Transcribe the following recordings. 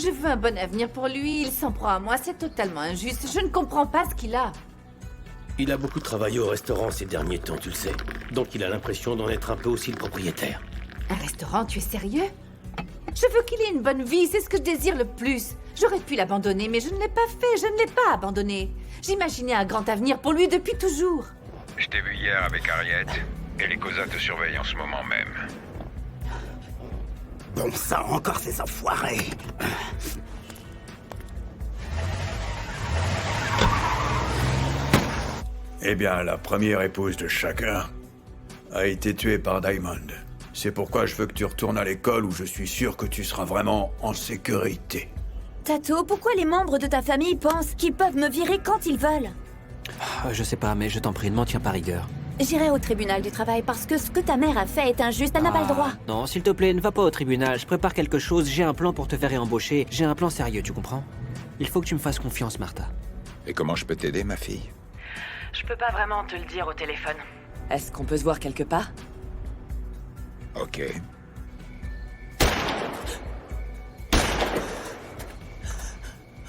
Je veux un bon avenir pour lui, il s'en prend à moi, c'est totalement injuste. Je ne comprends pas ce qu'il a. Il a beaucoup travaillé au restaurant ces derniers temps, tu le sais. Donc il a l'impression d'en être un peu aussi le propriétaire. Un restaurant, tu es sérieux? Je veux qu'il ait une bonne vie, c'est ce que je désire le plus. J'aurais pu l'abandonner, mais je ne l'ai pas fait, je ne l'ai pas abandonné. J'imaginais un grand avenir pour lui depuis toujours. Je t'ai vu hier avec Harriet, et les Cosa te surveillent en ce moment même. Bon sang, encore ces enfoirés. Eh bien, la première épouse de chacun a été tuée par Diamond. C'est pourquoi je veux que tu retournes à l'école où je suis sûr que tu seras vraiment en sécurité. Tato, pourquoi les membres de ta famille pensent qu'ils peuvent me virer quand ils veulent? Je sais pas, mais je t'en prie, ne m'en tiens pas rigueur. J'irai au tribunal du travail parce que ce que ta mère a fait est injuste, elle n'a pas le droit. Non, s'il te plaît, ne va pas au tribunal. Je prépare quelque chose, j'ai un plan pour te faire réembaucher. J'ai un plan sérieux, tu comprends? Il faut que tu me fasses confiance, Martha. Et comment je peux t'aider, ma fille? Je peux pas vraiment te le dire au téléphone. Est-ce qu'on peut se voir quelque part? Ok.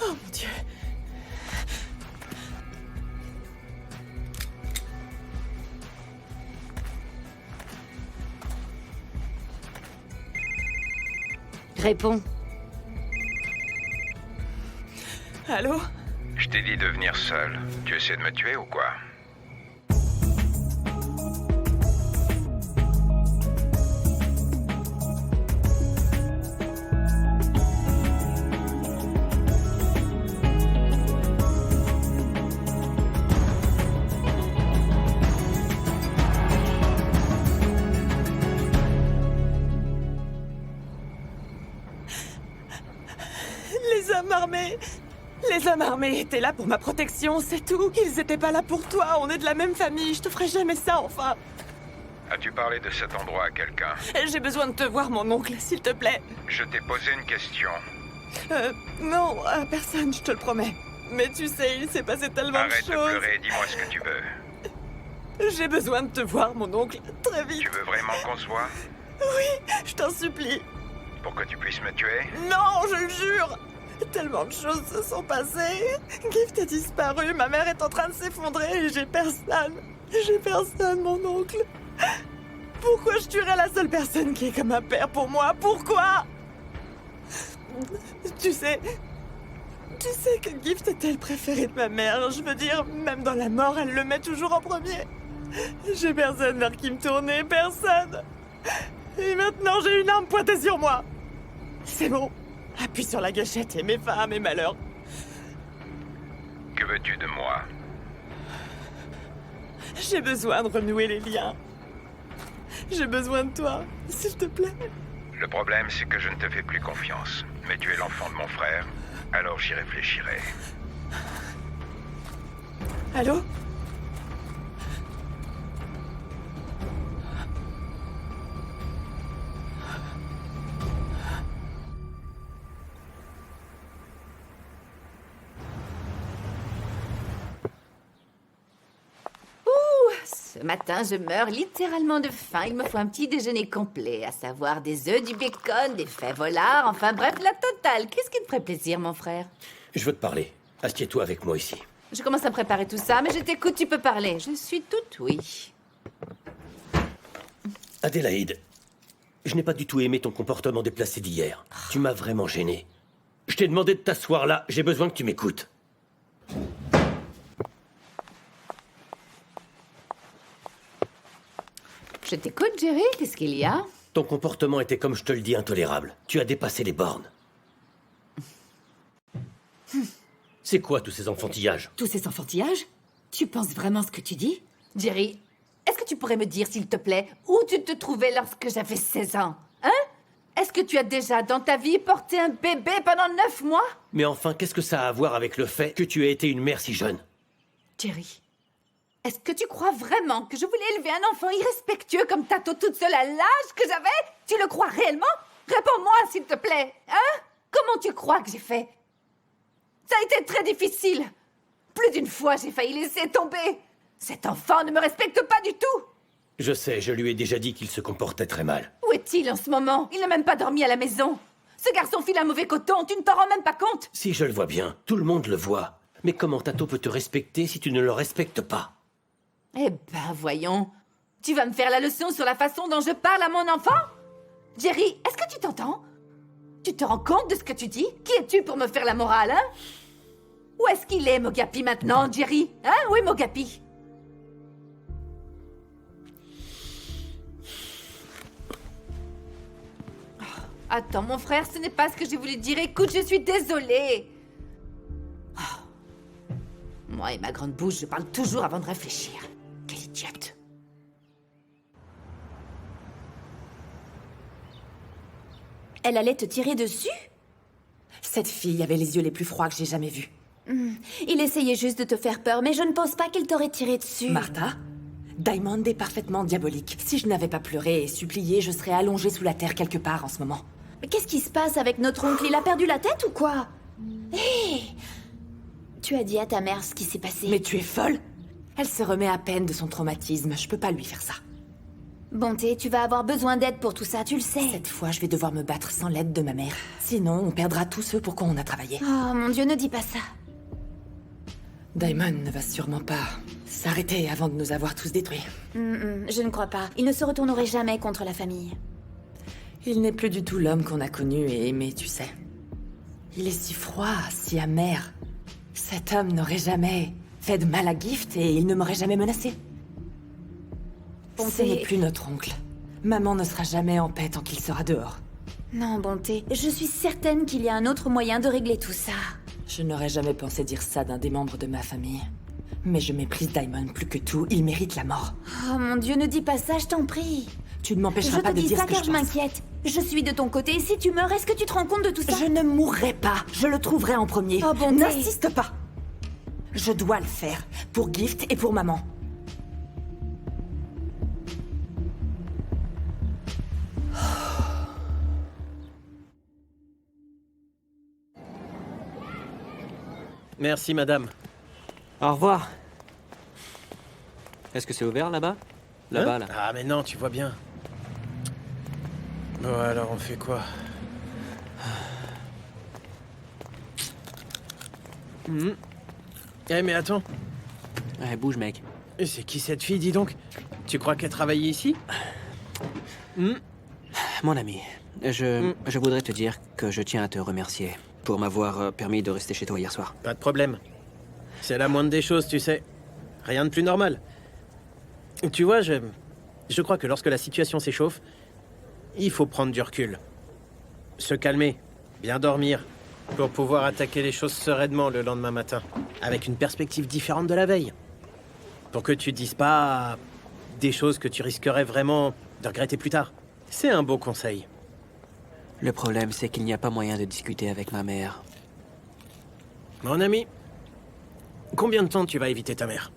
Oh mon Dieu. Réponds. Allô? Je t'ai dit de venir seul. Tu essaies de me tuer ou quoi? Les hommes armés étaient là pour ma protection, c'est tout. Ils étaient pas là pour toi, on est de la même famille, je te ferai jamais ça, enfin. As-tu parlé de cet endroit à quelqu'un? J'ai besoin de te voir, mon oncle, s'il te plaît. Je t'ai posé une question. Non, à personne, je te le promets. Mais tu sais, il s'est passé tellement Arrête de de choses. pleurer, dis-moi ce que tu veux. J'ai besoin de te voir, mon oncle, très vite. Tu veux vraiment qu'on se voit? Oui, je t'en supplie. Pour que tu puisses me tuer? Non, je le jure. Tellement de choses se sont passées. Gift a disparu, ma mère est en train de s'effondrer et j'ai personne. J'ai personne, mon oncle. Pourquoi je tuerais la seule personne qui est comme un père pour moi? Pourquoi? Tu sais que Gift était le préféré de ma mère. Je veux dire, même dans la mort, elle le met toujours en premier. J'ai personne vers qui me tourner, personne. Et maintenant, j'ai une arme pointée sur moi. C'est bon. Appuie sur la gâchette et mets fin à mes malheurs. Que veux-tu de moi? J'ai besoin de renouer les liens. J'ai besoin de toi, s'il te plaît. Le problème, c'est que je ne te fais plus confiance. Mais tu es l'enfant de mon frère, alors j'y réfléchirai. Allô? Ce matin, je meurs littéralement de faim. Il me faut un petit déjeuner complet, à savoir des œufs, du bacon, des faits volards, enfin bref, la totale. Qu'est-ce qui te ferait plaisir, mon frère? Je veux te parler. Assieds-toi avec moi ici. Je commence à préparer tout ça, mais je t'écoute, tu peux parler. Je suis toute oui. Adélaïde, je n'ai pas du tout aimé ton comportement déplacé d'hier. Tu m'as vraiment gêné. Je t'ai demandé de t'asseoir là, j'ai besoin que tu m'écoutes. Je t'écoute, Jerry, qu'est-ce qu'il y a? Ton comportement était, comme je te le dis, intolérable. Tu as dépassé les bornes. C'est quoi tous ces enfantillages? Tous ces enfantillages? Tu penses vraiment ce que tu dis? Jerry, est-ce que tu pourrais me dire, s'il te plaît, où tu te trouvais lorsque j'avais 16 ans? Hein? Est-ce que tu as déjà, dans ta vie, porté un bébé pendant 9 mois? Mais enfin, qu'est-ce que ça a à voir avec le fait que tu aies été une mère si jeune? Jerry, est-ce que tu crois vraiment que je voulais élever un enfant irrespectueux comme Tato toute seule à l'âge que j'avais? Tu le crois réellement? Réponds-moi, s'il te plaît. Hein? Comment tu crois que j'ai fait? Ça a été très difficile. Plus d'une fois, j'ai failli laisser tomber. Cet enfant ne me respecte pas du tout. Je sais, je lui ai déjà dit qu'il se comportait très mal. Où est-il en ce moment? Il n'a même pas dormi à la maison. Ce garçon file un mauvais coton, tu ne t'en rends même pas compte. Si je le vois bien, tout le monde le voit. Mais comment Tato peut te respecter si tu ne le respectes pas? Eh ben, voyons. Tu vas me faire la leçon sur la façon dont je parle à mon enfant? Jerry, est-ce que tu t'entends? Tu te rends compte de ce que tu dis? Qui es-tu pour me faire la morale, hein? Où est-ce qu'il est, Mogapi, maintenant, Jerry? Hein? Où est Mogapi? Oh, attends, mon frère, ce n'est pas ce que j'ai voulu dire. Écoute, je suis désolée. Oh. Moi et ma grande bouche, je parle toujours avant de réfléchir. Quelle idiote. Elle allait te tirer dessus? Cette fille avait les yeux les plus froids que j'ai jamais vus. Il essayait juste de te faire peur, mais je ne pense pas qu'il t'aurait tiré dessus. Martha, Diamond est parfaitement diabolique. Si je n'avais pas pleuré et supplié, je serais allongée sous la terre quelque part en ce moment. Mais qu'est-ce qui se passe avec notre oncle? Il a perdu la tête ou quoi? Hé! Tu as dit à ta mère ce qui s'est passé. Mais tu es folle? Elle se remet à peine de son traumatisme. Je peux pas lui faire ça. Bonté, tu vas avoir besoin d'aide pour tout ça, tu le sais. Cette fois, je vais devoir me battre sans l'aide de ma mère. Sinon, on perdra tous ceux pour quoi on a travaillé. Oh mon Dieu, ne dis pas ça. Diamond ne va sûrement pas s'arrêter avant de nous avoir tous détruits. Je ne crois pas. Il ne se retournerait jamais contre la famille. Il n'est plus du tout l'homme qu'on a connu et aimé, tu sais. Il est si froid, si amer. Cet homme n'aurait jamais fait de mal à Gift et il ne m'aurait jamais menacé. Ce n'est plus notre oncle. Maman ne sera jamais en paix tant qu'il sera dehors. Non, Bonté, je suis certaine qu'il y a un autre moyen de régler tout ça. Je n'aurais jamais pensé dire ça d'un des membres de ma famille. Mais je méprise Diamond plus que tout. Il mérite la mort. Oh mon Dieu, ne dis pas ça, je t'en prie. Tu ne m'empêcheras pas de dire ce que je pense. Je te dis ça car je m'inquiète. Je suis de ton côté et si tu meurs, est-ce que tu te rends compte de tout ça? Je ne mourrai pas. Je le trouverai en premier. Oh, Bonté. N'insiste pas. Je dois le faire. Pour Gift et pour maman. Merci, madame. Au revoir. Est-ce que c'est ouvert là-bas? Là-bas, Hein? là. Ah, mais non, tu vois bien. Bon, alors on fait quoi? Eh, mais attends. Ouais, bouge, mec. Et c'est qui cette fille, dis donc? Tu crois qu'elle travaillait ici? Mon ami, je voudrais te dire que je tiens à te remercier pour m'avoir permis de rester chez toi hier soir. Pas de problème. C'est la moindre des choses, tu sais. Rien de plus normal. Tu vois, je crois que lorsque la situation s'échauffe, il faut prendre du recul. Se calmer, bien dormir, pour pouvoir attaquer les choses sereinement le lendemain matin, avec une perspective différente de la veille. Pour que tu dises pas des choses que tu risquerais vraiment de regretter plus tard. C'est un beau conseil. Le problème, c'est qu'il n'y a pas moyen de discuter avec ma mère. Mon ami, combien de temps tu vas éviter ta mère?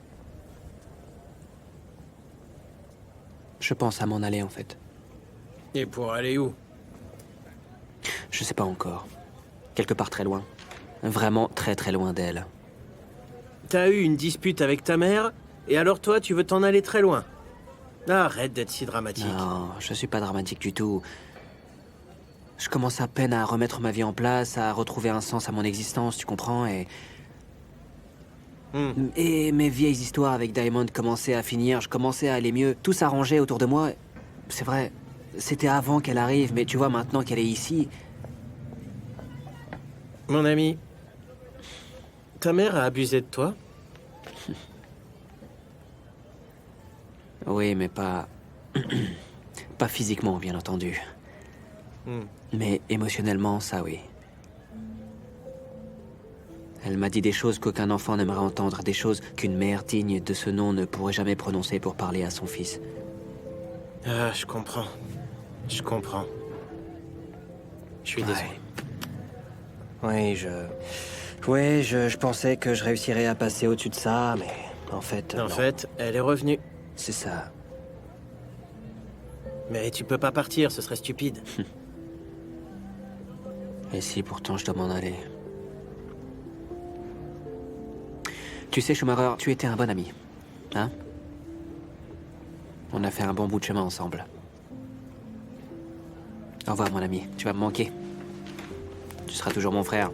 Je pense à m'en aller, en fait. Et pour aller où? Je sais pas encore. Quelque part très loin. Vraiment très très loin d'elle. T'as eu une dispute avec ta mère, et alors toi, tu veux t'en aller très loin. Arrête d'être si dramatique. Non, je suis pas dramatique du tout. Je commence à peine à remettre ma vie en place, à retrouver un sens à mon existence, tu comprends, Et mes vieilles histoires avec Diamond commençaient à finir, je commençais à aller mieux, tout s'arrangeait autour de moi. C'est vrai, c'était avant qu'elle arrive, mais tu vois, maintenant qu'elle est ici... Mon ami, ta mère a abusé de toi? Oui, mais pas... pas physiquement, bien entendu. Mais émotionnellement, ça oui. Elle m'a dit des choses qu'aucun enfant n'aimerait entendre, des choses qu'une mère digne de ce nom ne pourrait jamais prononcer pour parler à son fils. Ah, je comprends. Je comprends. Je suis désolé. Oui, je pensais que je réussirais à passer au-dessus de ça, mais en fait... En non. fait, elle est revenue. C'est ça. Mais tu peux pas partir, ce serait stupide. Et si pourtant je dois m'en aller? Tu sais, Schumacher, tu étais un bon ami. Hein? On a fait un bon bout de chemin ensemble. Au revoir, mon ami. Tu vas me manquer. Tu seras toujours mon frère.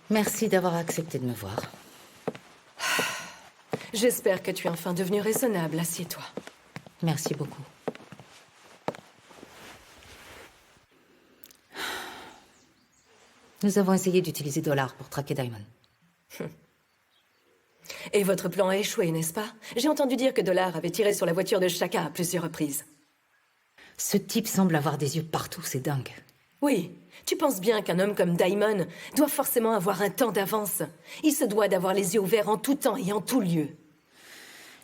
Merci d'avoir accepté de me voir. J'espère que tu es enfin devenu raisonnable. Assieds-toi. Merci beaucoup. Nous avons essayé d'utiliser Dollar pour traquer Diamond. Et votre plan a échoué, n'est-ce pas? J'ai entendu dire que Dollar avait tiré sur la voiture de Shaka à plusieurs reprises. Ce type semble avoir des yeux partout, c'est dingue. Oui, tu penses bien qu'un homme comme Diamond doit forcément avoir un temps d'avance. Il se doit d'avoir les yeux ouverts en tout temps et en tout lieu.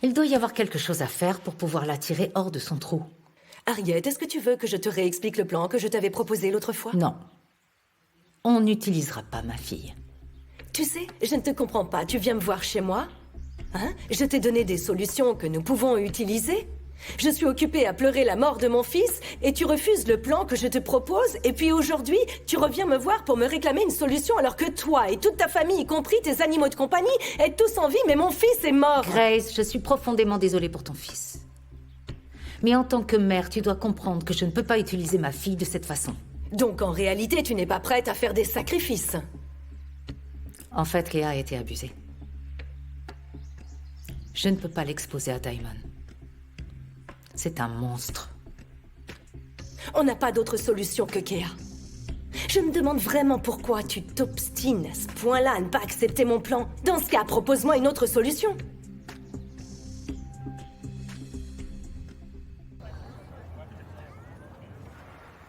Il doit y avoir quelque chose à faire pour pouvoir l'attirer hors de son trou. Harriet, est-ce que tu veux que je te réexplique le plan que je t'avais proposé l'autre fois? Non. On n'utilisera pas ma fille. Tu sais, je ne te comprends pas. Tu viens me voir chez moi? Hein? Je t'ai donné des solutions que nous pouvons utiliser. Je suis occupée à pleurer la mort de mon fils et tu refuses le plan que je te propose et puis aujourd'hui, tu reviens me voir pour me réclamer une solution alors que toi et toute ta famille, y compris tes animaux de compagnie, êtes tous en vie mais mon fils est mort. Grace, je suis profondément désolée pour ton fils. Mais en tant que mère, tu dois comprendre que je ne peux pas utiliser ma fille de cette façon. Donc en réalité, tu n'es pas prête à faire des sacrifices. En fait, Kéa a été abusée. Je ne peux pas l'exposer à Diamond. C'est un monstre. On n'a pas d'autre solution que Kéa. Je me demande vraiment pourquoi tu t'obstines à ce point-là à ne pas accepter mon plan. Dans ce cas, propose-moi une autre solution.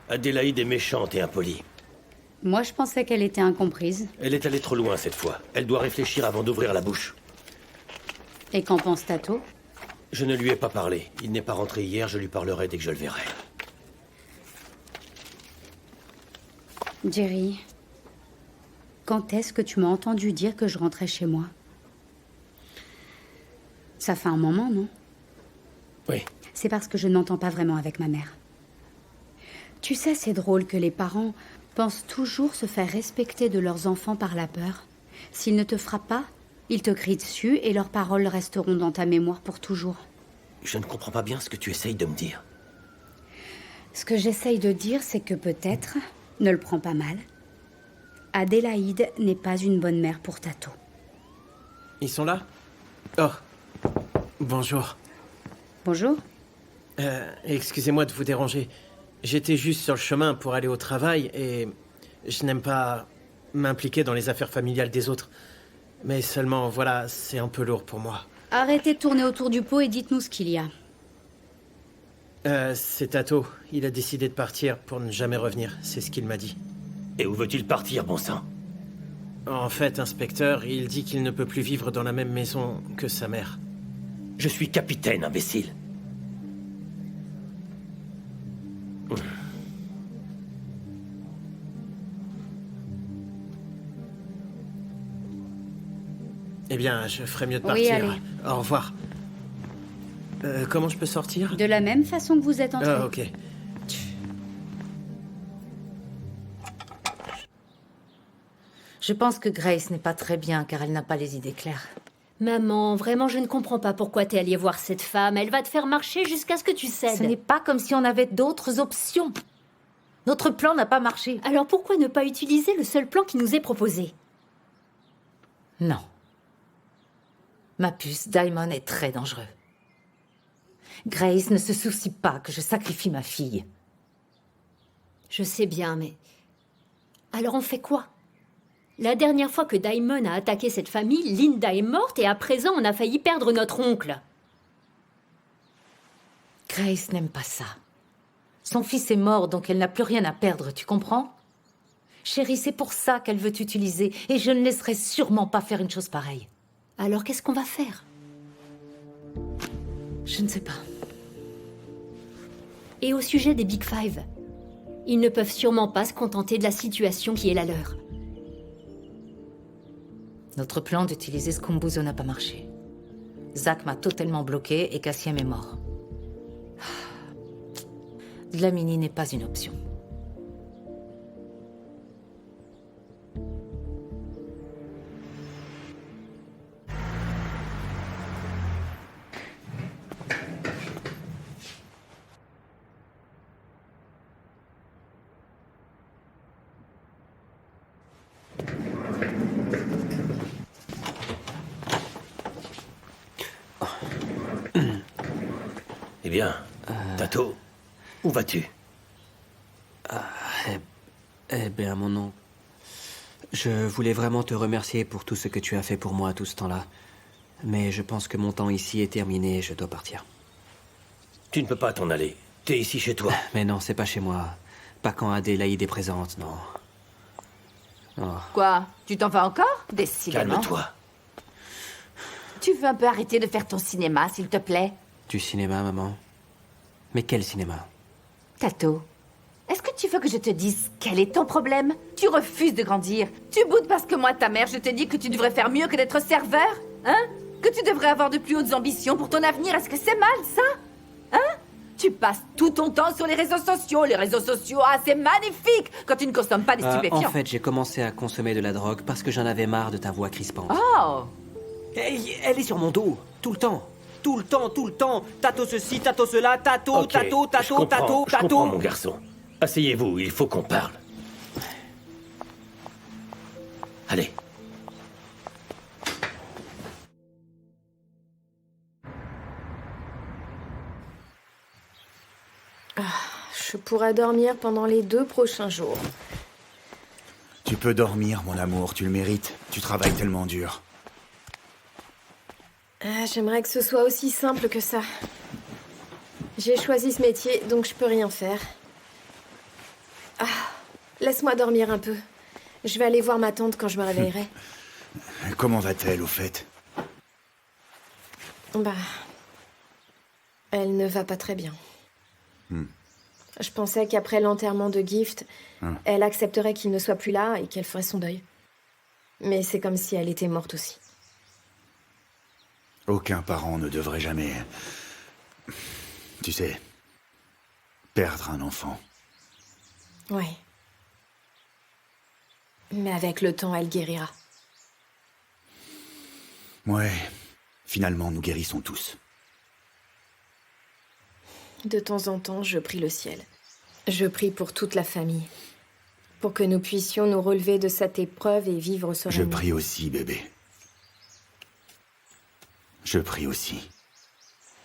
Adélaïde est méchante et impolie. Moi, je pensais qu'elle était incomprise. Elle est allée trop loin cette fois. Elle doit réfléchir avant d'ouvrir la bouche. Et qu'en pense Tato? Je ne lui ai pas parlé. Il n'est pas rentré hier, je lui parlerai dès que je le verrai. Jerry, quand est-ce que tu m'as entendu dire que je rentrais chez moi? Ça fait un moment, non? Oui. C'est parce que je ne m'entends pas vraiment avec ma mère. Tu sais, c'est drôle que les parents pensent toujours se faire respecter de leurs enfants par la peur. S'ils ne te frappent pas, ils te crient dessus et leurs paroles resteront dans ta mémoire pour toujours. Je ne comprends pas bien ce que tu essayes de me dire. Ce que j'essaye de dire, c'est que peut-être, ne le prends pas mal, Adélaïde n'est pas une bonne mère pour Tato. Ils sont là? Oh. Bonjour. Bonjour. Excusez-moi de vous déranger. J'étais juste sur le chemin pour aller au travail et je n'aime pas m'impliquer dans les affaires familiales des autres. Mais seulement, voilà, c'est un peu lourd pour moi. Arrêtez de tourner autour du pot et dites-nous ce qu'il y a. C'est Tato. Il a décidé de partir pour ne jamais revenir. C'est ce qu'il m'a dit. Et où veut-il partir, bon sang? En fait, inspecteur, il dit qu'il ne peut plus vivre dans la même maison que sa mère. Je suis capitaine, imbécile. Eh bien, je ferais mieux de Oui, partir. allez. Au revoir. Comment je peux sortir? De la même façon que vous êtes entrés. Ah, ok. Je pense que Grace n'est pas très bien car elle n'a pas les idées claires. Maman, vraiment, je ne comprends pas pourquoi t'es allée voir cette femme. Elle va te faire marcher jusqu'à ce que tu cèdes. Ce n'est pas comme si on avait d'autres options. Notre plan n'a pas marché. Alors pourquoi ne pas utiliser le seul plan qui nous est proposé? Non. Ma puce, Diamond est très dangereux. Grace ne se soucie pas que je sacrifie ma fille. Je sais bien, mais... Alors on fait quoi? La dernière fois que Diamond a attaqué cette famille, Linda est morte et à présent on a failli perdre notre oncle. Grace n'aime pas ça. Son fils est mort, donc elle n'a plus rien à perdre, tu comprends? Chérie, c'est pour ça qu'elle veut t'utiliser, et je ne laisserai sûrement pas faire une chose pareille. Alors qu'est-ce qu'on va faire? Je ne sais pas. Et au sujet des Big Five, ils ne peuvent sûrement pas se contenter de la situation qui est la leur. Notre plan d'utiliser Scumbuzo n'a pas marché. Zach m'a totalement bloqué et Cassiem est mort. Dlamini n'est pas une option. bien. Tato, où vas-tu? Eh bien, mon oncle, je voulais vraiment te remercier pour tout ce que tu as fait pour moi tout ce temps-là. Mais je pense que mon temps ici est terminé et je dois partir. Tu ne peux pas t'en aller. T'es ici chez toi. Mais non, c'est pas chez moi. Pas quand Adélaïde est présente, non. Oh. Quoi? Tu t'en vas encore? Décidément. Calme-toi. Tu veux un peu arrêter de faire ton cinéma, s'il te plaît? Du cinéma, maman? Mais quel cinéma? Tato, est-ce que tu veux que je te dise quel est ton problème? Tu refuses de grandir. Tu boudes parce que moi, ta mère, je te dis que tu devrais faire mieux que d'être serveur? Hein? Que tu devrais avoir de plus hautes ambitions pour ton avenir. Est-ce que c'est mal, ça? Hein? Tu passes tout ton temps sur les réseaux sociaux. Les réseaux sociaux, ah, c'est magnifique quand tu ne consommes pas des stupéfiants. En fait, j'ai commencé à consommer de la drogue parce que j'en avais marre de ta voix crispante. Oh! Elle est sur mon dos, tout le temps. Tout le temps, tout le temps. Tato ceci, tato cela, tato, Ok, tato, tato, je comprends, tato, je tato. comprends, mon garçon. Asseyez-vous, il faut qu'on parle. Allez. Je pourrais dormir pendant les 2 prochains jours. Tu peux dormir, mon amour, tu le mérites. Tu travailles tellement dur. J'aimerais que ce soit aussi simple que ça. J'ai choisi ce métier, donc je peux rien faire. Laisse-moi dormir un peu. Je vais aller voir ma tante quand je me réveillerai. Comment va-t-elle, au fait? Elle ne va pas très bien. Je pensais qu'après l'enterrement de Gift, elle accepterait qu'il ne soit plus là et qu'elle ferait son deuil. Mais c'est comme si elle était morte aussi. Aucun parent ne devrait jamais... Tu sais... perdre un enfant. Ouais. Mais avec le temps, elle guérira. Ouais. Finalement, nous guérissons tous. De temps en temps, je prie le ciel. Je prie pour toute la famille. Pour que nous puissions nous relever de cette épreuve et vivre sereinement. Je prie aussi, bébé. Je prie aussi.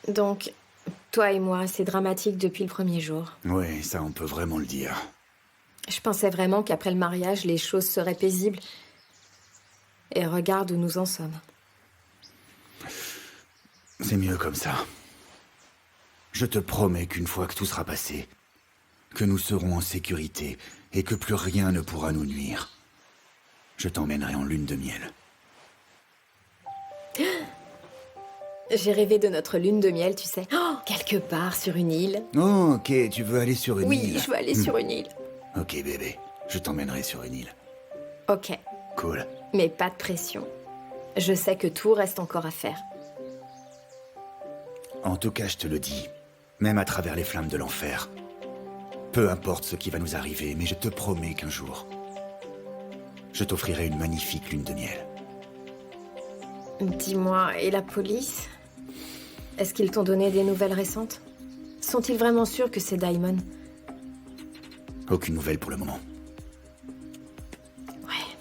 Donc, toi et moi, c'est dramatique depuis le premier jour. Ouais, ça, on peut vraiment le dire. Je pensais vraiment qu'après le mariage, les choses seraient paisibles. Et regarde où nous en sommes. C'est mieux comme ça. Je te promets qu'une fois que tout sera passé, que nous serons en sécurité et que plus rien ne pourra nous nuire, je t'emmènerai en lune de miel. J'ai rêvé de notre lune de miel, tu sais. Quelque part sur une île. Oh, ok, tu veux aller sur une île? Oui, je veux aller sur une île. Ok, bébé, je t'emmènerai sur une île. Ok. Cool. Mais pas de pression. Je sais que tout reste encore à faire. En tout cas, je te le dis, même à travers les flammes de l'enfer, peu importe ce qui va nous arriver, mais je te promets qu'un jour, je t'offrirai une magnifique lune de miel. Dis-moi, et la police? Est-ce qu'ils t'ont donné des nouvelles récentes? Sont-ils vraiment sûrs que c'est Diamond? Aucune nouvelle pour le moment. Ouais.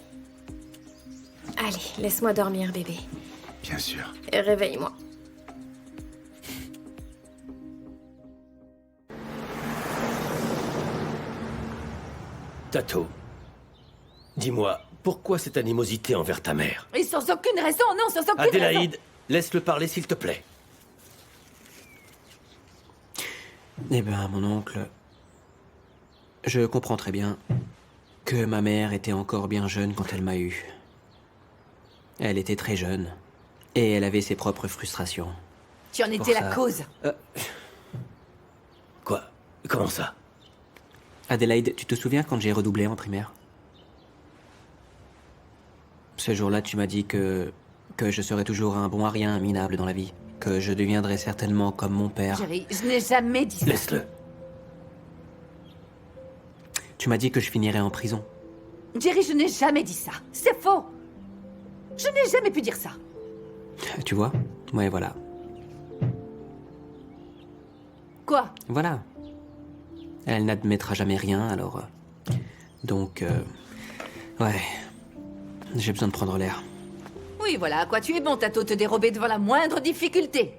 Allez, laisse-moi dormir, bébé. Bien sûr. Et réveille-moi. Tato, dis-moi, pourquoi cette animosité envers ta mère? Et sans aucune raison, non, sans aucune raison. Adélaïde, laisse-le parler, s'il te plaît. Eh ben, mon oncle... Je comprends très bien que ma mère était encore bien jeune quand elle m'a eu. Elle était très jeune. Et elle avait ses propres frustrations. Tu en étais la cause. Quoi? Comment ça? Adélaïde, tu te souviens quand j'ai redoublé en primaire? Ce jour-là, tu m'as dit que je serais toujours un bon à rien, minable dans la vie. Que je deviendrais certainement comme mon père. Jerry, je n'ai jamais dit ça. Laisse-le. Tu m'as dit que je finirais en prison. Jerry, je n'ai jamais dit ça. C'est faux. Je n'ai jamais pu dire ça. Tu vois? Ouais, voilà. Quoi? Voilà. Elle n'admettra jamais rien, alors... Donc... ouais. J'ai besoin de prendre l'air. Oui, voilà, à quoi tu es bon, Tato, te dérober devant la moindre difficulté.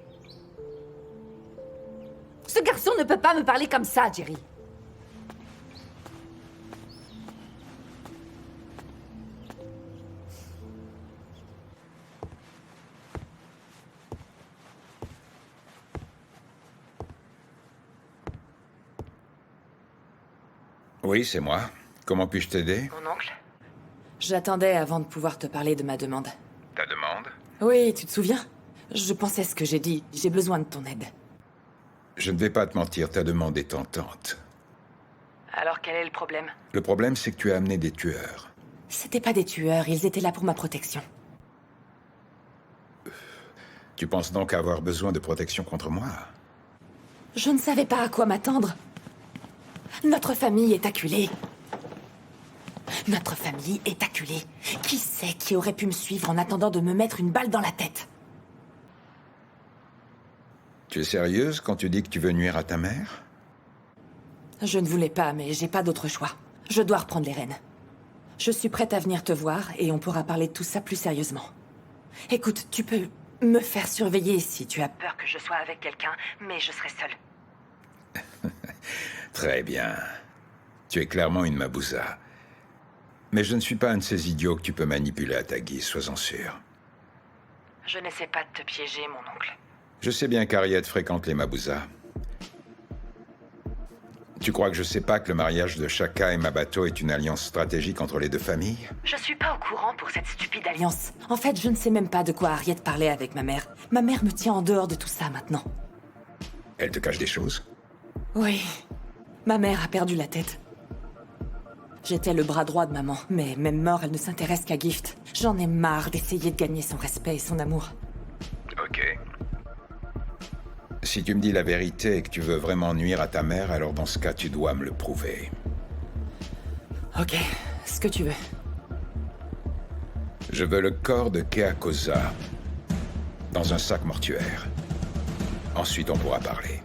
Ce garçon ne peut pas me parler comme ça, Jerry. Oui, c'est moi. Comment puis-je t'aider? Mon oncle? J'attendais avant de pouvoir te parler de ma demande. Ta demande? Oui, tu te souviens? Je pensais ce que j'ai dit. J'ai besoin de ton aide. Je ne vais pas te mentir, ta demande est tentante. Alors quel est le problème? Le problème, c'est que tu as amené des tueurs. C'était pas des tueurs, ils étaient là pour ma protection. Tu penses donc avoir besoin de protection contre moi? Je ne savais pas à quoi m'attendre. Notre famille est acculée. Notre famille est acculée. Qui sait qui aurait pu me suivre en attendant de me mettre une balle dans la tête? Tu es sérieuse quand tu dis que tu veux nuire à ta mère? Je ne voulais pas, mais j'ai pas d'autre choix. Je dois reprendre les rênes. Je suis prête à venir te voir et on pourra parler de tout ça plus sérieusement. Écoute, tu peux me faire surveiller si tu as Peur que je sois avec quelqu'un, mais je serai seule. Très bien. Tu es clairement une mabouza. Mais je ne suis pas un de ces idiots que tu peux manipuler à ta guise, sois-en sûr. Je n'essaie pas de te piéger, mon oncle. Je sais bien qu'Harriet fréquente les mabouzas. Tu crois que je sais pas que le mariage de Shaka et Mabato est une alliance stratégique entre les deux familles? Je suis pas au courant pour cette stupide alliance. En fait, je ne sais même pas de quoi Harriet parlait avec ma mère. Ma mère me tient en dehors de tout ça maintenant. Elle te cache des choses? Oui. Ma mère a perdu la tête. J'étais le bras droit de maman, mais même mort, elle ne s'intéresse qu'à Gift. J'en ai marre d'essayer de gagner son respect et son amour. Ok. Si tu me dis la vérité et que tu veux vraiment nuire à ta mère, alors dans ce cas, tu dois me le prouver. Ok, ce que tu veux. Je veux le corps de Keakosa dans un sac mortuaire. Ensuite, on pourra parler.